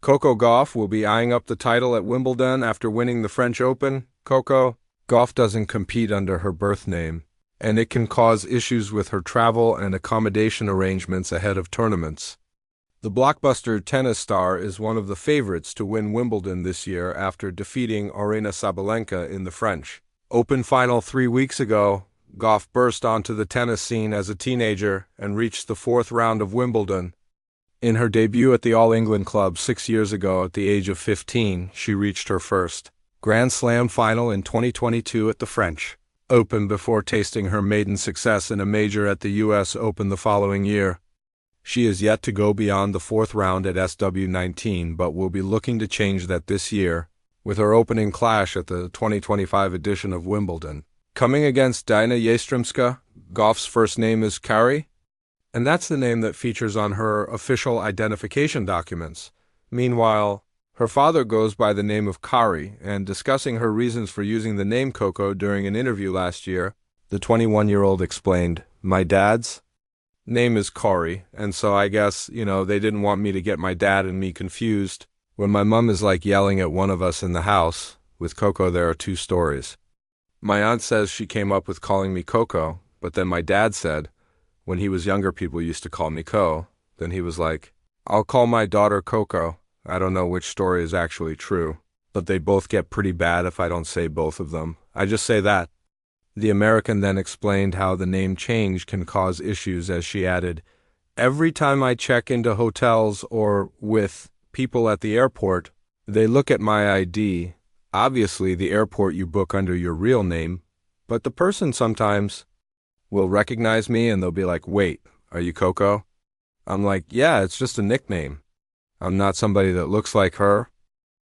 Coco Gauff will be eyeing up the title at Wimbledon after winning the French Open. Coco Gauff doesn't compete under her birth name, and it can cause issues with her travel and accommodation arrangements ahead of tournaments. The blockbuster tennis star is one of the favorites to win Wimbledon this year after defeating Aryna Sabalenka in the French Open final 3 weeks ago. Gauff burst onto the tennis scene as a teenager and reached the fourth round of Wimbledon. In her debut at the All England Club 6 years ago at the age of 15, she reached her first Grand Slam final in 2022 at the French Open before tasting her maiden success in a major at the US Open the following year. She is yet to go beyond the fourth round at SW19 but will be looking to change that this year with her opening clash at the 2025 edition of Wimbledon. Coming against Dina Yastremska, Gauff's first name is Kari, and that's the name that features on her official identification documents. Meanwhile, her father goes by the name of Kari, and discussing her reasons for using the name Coco during an interview last year, the 21-year-old explained, "My dad's name is Kari, and so I guess, they didn't want me to get my dad and me confused. When my mom is like yelling at one of us in the house, with Coco there are two stories. My aunt says she came up with calling me Coco, but then my dad said, when he was younger people used to call me Co. Then he was like, I'll call my daughter Coco. I don't know which story is actually true, but they both get pretty bad if I don't say both of them. I just say that." The American then explained how the name change can cause issues as she added, "Every time I check into hotels or with people at the airport, they look at my ID. Obviously, the airport you book under your real name, but the person sometimes will recognize me and they'll be like, 'Wait, are you Coco?' I'm like, 'Yeah, it's just a nickname. I'm not somebody that looks like her.'